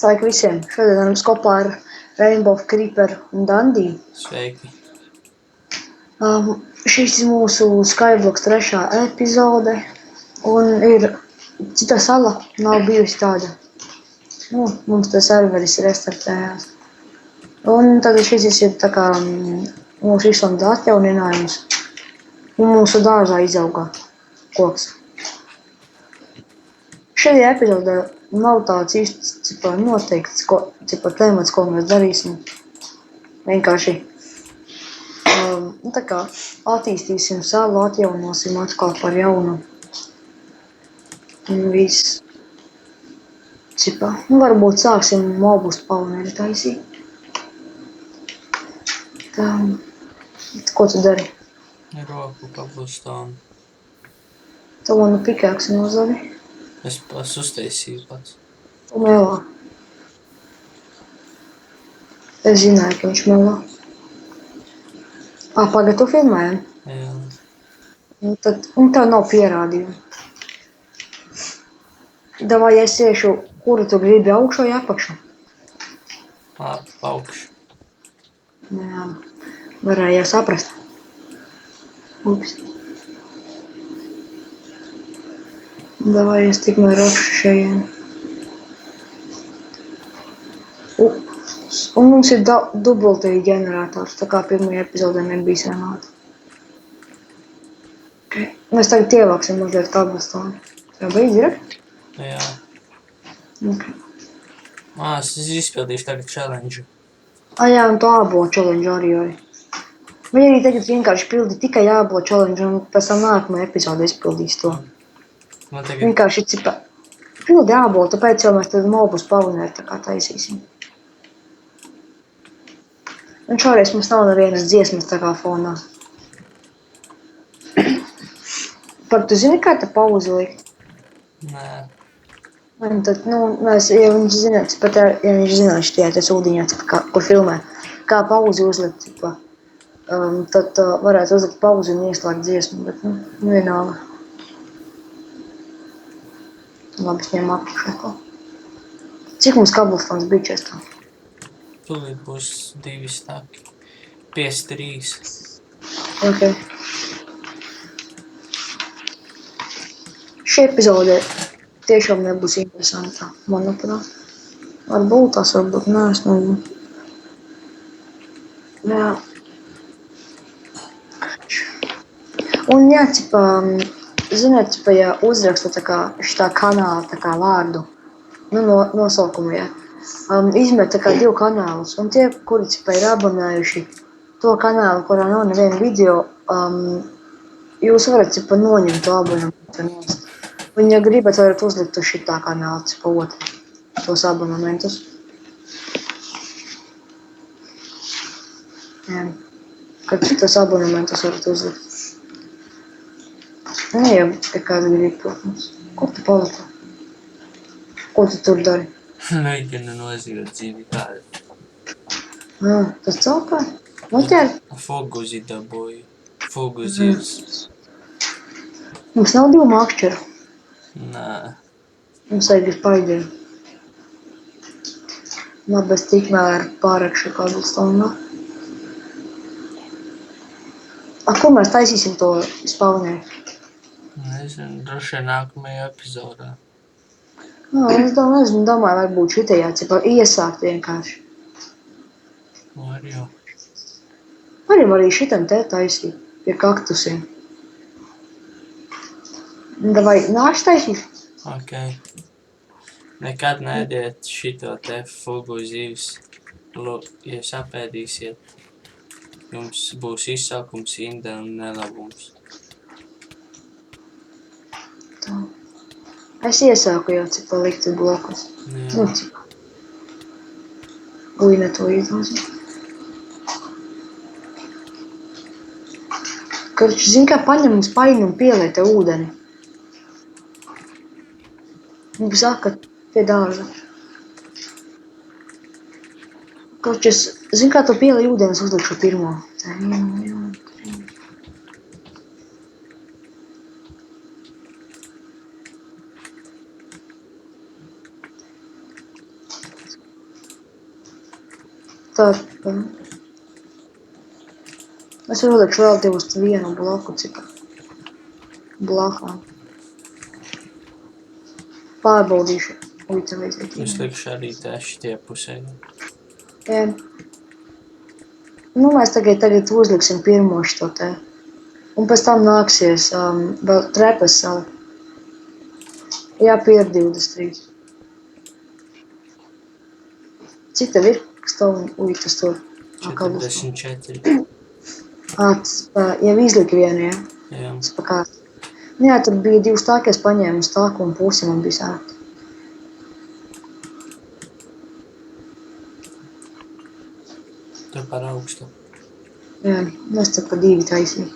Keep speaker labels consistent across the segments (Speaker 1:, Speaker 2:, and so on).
Speaker 1: Sveiki visiem! Šodien mums kopā ir Rainbow Creeper un Dandija.
Speaker 2: Sveiki!
Speaker 1: Šis ir mūsu Skybloks 3. epizode, un ir cita sala, nav bijusi tāda. Mums tas serveris restartējās. Un tad šis ir tā kā mūsu Islanda atjauninājums, un mūsu dārzā izauga koks. Šajā epizodē nav tāds īsts noteikts temats, ko mēs darīsim. Vienkārši tā kā attīstīsim salu, atjaunosim atkal par jaunu. Un viss. Varbūt sāksim mobus pauneri taisīt. Tā. Ko tu dari?
Speaker 2: Roku kabustām.
Speaker 1: Tu manu pikāksi nozari.
Speaker 2: Es pats uztaisīju pats.
Speaker 1: Tu melā. Es zināju, ka viņš melā. Pagad, tu filmēji?
Speaker 2: Jā.
Speaker 1: Un tev nav pierādījumu. Davai es iešu, kuru tu gribi augšu vai apakšu?
Speaker 2: Augšu.
Speaker 1: Jā, varēja saprast. Ups. Davai es tikmēr augšu šajien. Un mums ir dubultīgi ģenerators, tā kā pirmajā epizodē nebija sanāta. Okay. Mēs tagad ievāksim mazliet kabelstonu. Tev beidz ir?
Speaker 2: Jā.
Speaker 1: Okay.
Speaker 2: Es izpildīšu tagad challenge.
Speaker 1: Jā, un to ābolu challenge arī. Vai arī tagad vienkārši pildi tikai ābolu challenge un pēc tam nākamajā epizodē izpildīs to.
Speaker 2: Man tagad...
Speaker 1: Vienkārši pildi ābolu, tāpēc jau mēs tad mobus pauneri tā kā taisīsim. Un šoreiz mums nav nevienas dziesmas tā kā fonā. Par tu zini, kā te pauzi likt?
Speaker 2: Nē.
Speaker 1: Un tad, ja viņš zinātu, pat ja viņš zinātu tajā ūdiņā, kur filmē, kā pauzi uzlikt, tad varētu uzlikt pauzi un ieslēgt dziesmu, bet, vienalga. Labi, es ņemu apakšā ko. Cik mums kabelstons bija čestā?
Speaker 2: Tūlīt būs 2 staki. 5-3.
Speaker 1: Ok. Šī epizode tiešām nebūs interesanta, manuprāt. Varbūt tās, varbūt nē, es nezinu. Jā. Un jā, ziniet, ja uzraksta tā kā šitā kanāla tā kā vārdu, nosaukumu, jā. Izmet tā kā 2 kanālus, un tie, kuri ir abonējuši to kanālu, kurā nav neviena video, jūs varat noņemt to abonementu nost. Un, ja gribat, varat uzlikt uz šitā kanāla, otru, tos abonementus. Jā. Kad šitos abonementus varat uzlikt. Ja kāds grib, protams. Kur tu palika? Ko tu tur dari?
Speaker 2: Mēģinu nozīvot dzīvi kādu.
Speaker 1: Tas celpē? Noķēri?
Speaker 2: Foguzi dabūju. Foguzivs.
Speaker 1: Mums nav 2 makšķeru.
Speaker 2: Nē.
Speaker 1: Mums vajag ir paidiem. Labi, es tikmēr pārakšu kādu stundu. Ko mēs taisīsim to spawneri?
Speaker 2: Nezinu, droši vien nākamajā epizodē.
Speaker 1: Es nezinu, domāju, varbūt šitajā iesākt vienkārši.
Speaker 2: Var jau.
Speaker 1: Varam arī šitam te taisīt, pie kaktusiem. Davai nāc taisīt?
Speaker 2: Ok. Nekad neēdiet šito te foguzivs. Ja jūs apēdīsiet, jums būs izsaukums, inde un nelabums.
Speaker 1: Tā. Es iesāku jau, cik paliktu blokus.
Speaker 2: Jā.
Speaker 1: Cik. Uj, ne to izlauzi. Karči, zini, kā paņem uz painu un pieliet te ūdeni. Un saka, pie dārza. Karči, zini, kā tu pielī ūdenes uzlikšu pirmo. Tā, es uzlikšu vēl divus vienu bloku, cik blakā. Pārbaudīšu. Ui, tev vajadzēja.
Speaker 2: Es likšu arī šitie pusē.
Speaker 1: Jā. Nu, mēs tagad uzliksim pirmo šito te. Un pēc tam nāksies vēl trepas salikt. Jā, pier 23. Cik tev ir? Kas tev, ui, tas tur?
Speaker 2: 44.
Speaker 1: Jau izlika vienu, jā?
Speaker 2: Jā.
Speaker 1: Tas pa kārt. Nu jā, tad bija divas tā, ka es paņēmu uz tāku un pusi man bija sākt.
Speaker 2: Tu par augstu.
Speaker 1: Jā, es tad pa 2 taisīju.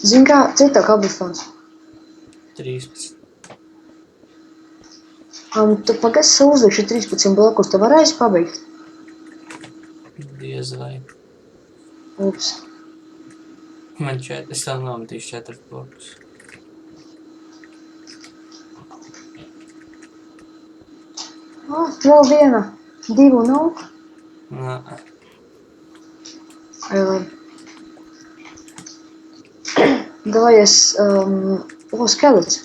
Speaker 1: Zini kā, cik tev kablifons?
Speaker 2: 13.
Speaker 1: Tu pagas uzlikšu 13 blokus, tu varēsi pabeigt?
Speaker 2: Diez vai.
Speaker 1: Ups.
Speaker 2: Man es tev nometīšu 4 blokus.
Speaker 1: Vēl viena. 2 nav?
Speaker 2: Nā.
Speaker 1: Davai es... skelets.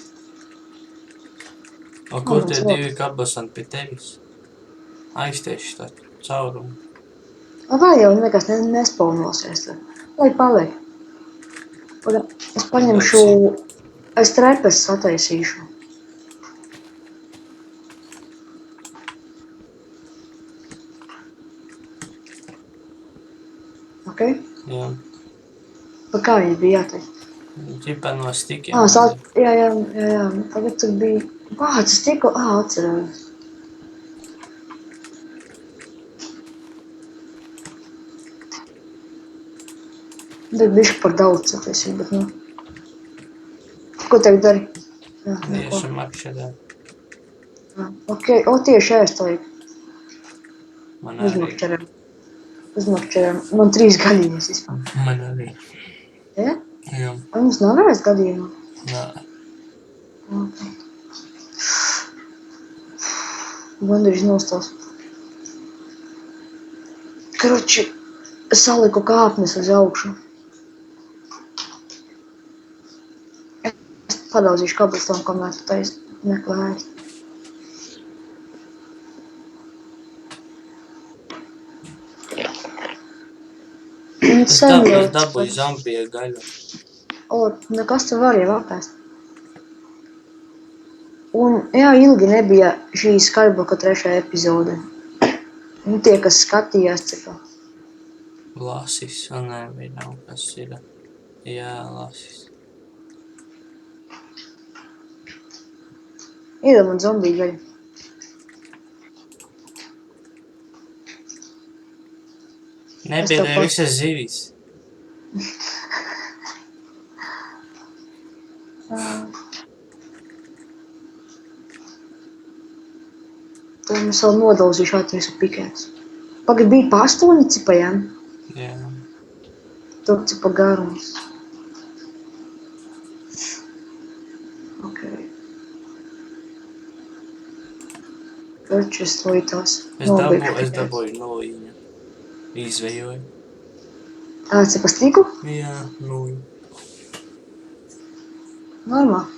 Speaker 2: O, kur tie 2 kabelsanti pie tevis? Aiztieši tā caurumu.
Speaker 1: Vai jau nekas nespaunosies tad. Lai paliek. Es paņemšu... Es trepes sataisīšu. Ok?
Speaker 2: Jā.
Speaker 1: Pa kā viņi bija jāteikt?
Speaker 2: Ķipa no stikiem.
Speaker 1: Jā. Tagad tur bija... Tas tikko... Atcerējos. Bet bišķi par daudz sataisīt, bet nu... Ko tev dari?
Speaker 2: Tieši makšķedā.
Speaker 1: Ok, tieši ēstāju.
Speaker 2: Man arī.
Speaker 1: Uzmakšķerēm. Man 3 gadījies vispār.
Speaker 2: Man arī.
Speaker 1: Ja?
Speaker 2: Jā.
Speaker 1: Mums nav vairs gadījumā?
Speaker 2: Nā.
Speaker 1: Ok. Gandrīz nostās. Karoči, saliku kāpnes uz augšu. Es padauzīšu kabelstonu, kamēr tu tais meklēji.
Speaker 2: Es dabūju zombija gaļu.
Speaker 1: Nekas tu var jau apēst. Un, jā, ilgi nebija šī Skybloka 3. epizode. Un tie, kas skatījās, cik...
Speaker 2: Lasis, nē, vai nav, kas ir. Jā, lasis.
Speaker 1: Iedod man zombiju gaļu.
Speaker 2: Nebiedē visas zivis. To mēs vēl nodauzīšu atvisu pikētus. Pagad bija pa 8 cipajām. Jā.
Speaker 1: Tur cipa garums. Ok. Karču es lojitās.
Speaker 2: Es dabūju nulliņu. Izvejoju.
Speaker 1: Cipa stiku?
Speaker 2: Jā, nulliņu.
Speaker 1: Normāli.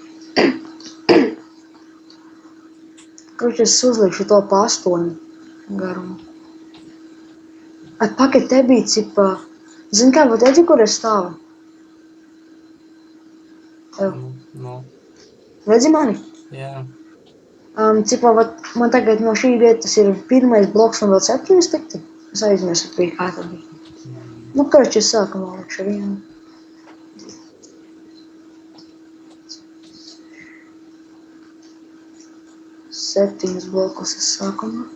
Speaker 1: Karču es uzlikšu to pa 8 garumu. Pagad te bija cipa... Zini kā, vat edzi, kur es stāvu?
Speaker 2: No.
Speaker 1: Redzi mani?
Speaker 2: Jā.
Speaker 1: Cipa, vat man tagad no šī vietas ir 1. bloks un vēl 7 stikti. Es aizmirsu, kā tā bija. Nu, karču es sākumā likšu vienu. Septiņus blokus es sākumā.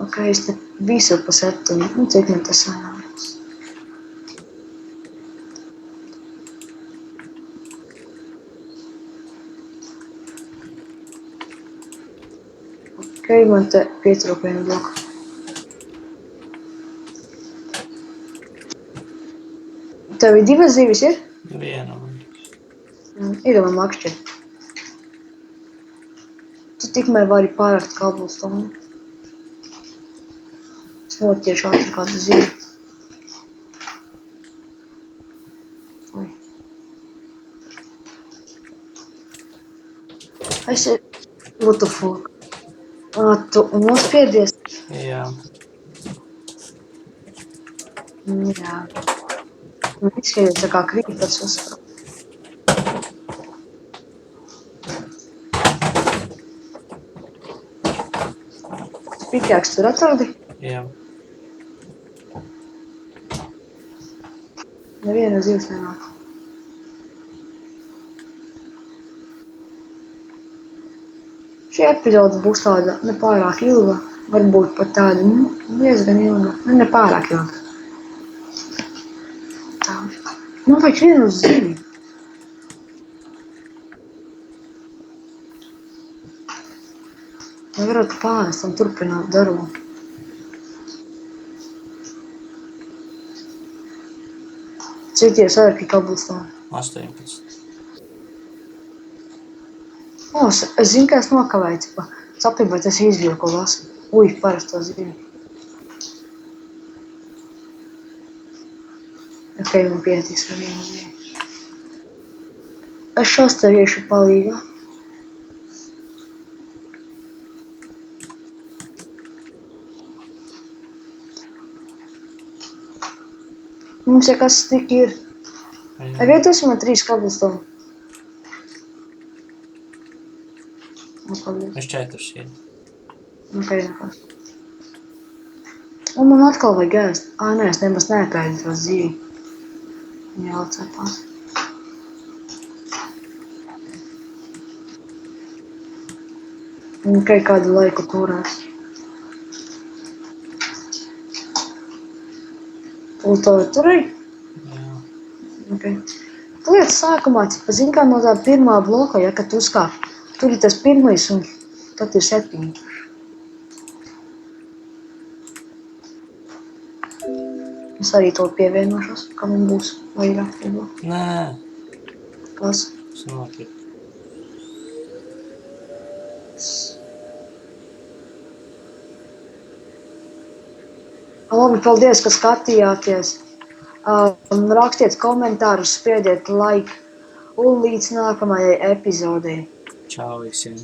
Speaker 1: Ok, es te visu pa 7. Nu, cik man tas sanāks? Ok, man te pietrūk vienu bloku. Tev ir 2 zivis, ir?
Speaker 2: Viena man.
Speaker 1: Iedomā makšķi. Tu tikmēr vari pārākt kabelstonu. Es notiešu ātri kādu zīmi. What the fuck? Tu nospiedies?
Speaker 3: Jā.
Speaker 1: Jā. Izskaties tā kā krītas uzsprāst. Pikāks tur atradi?
Speaker 3: Jā.
Speaker 1: Neviena zivs nenāk. Šī epizode būs tāda nepārāk ilga, varbūt pat tāda diezgan ilga, nepārāk ilga. Tā. Man vajag vienu uz zivi. Vai varētu pārnest un turpināt darbu. Cik tie sārki kabelstoni?
Speaker 3: 18.
Speaker 1: Es zinu, ka es nokavēju, cipa. Sapīju, bet es izbiju, ko lasu. Ui, parasto zinu. Ok, man pietiks ar vienu zinu. Es šos tev iešu palīgā. Mums ja kas tik ir. Vietos man 3 kabelstoni.
Speaker 3: Es 4 ir.
Speaker 1: Ok, nekas. Un man atkal vajag ēst. Nē, es nemaz neapēdu to zīvi. Viņa vēl cepās. Un tikai kādu laiku turēs. Un to turēji?
Speaker 3: Jā.
Speaker 1: Ok. Lietas sākumā, zini, kā no tā pirmā bloka, ja, kad tu uzkāp, tur ir tas pirmais un tad ir 7. Es arī to pievienošos, ka man būs vairāk viegli.
Speaker 3: Nē.
Speaker 1: Kas?
Speaker 3: Es nokritu.
Speaker 1: Labi, paldies, ka skatījāties. Rakstiet komentārus, spiediet like un līdz nākamajai epizodei.
Speaker 3: Čau visiem.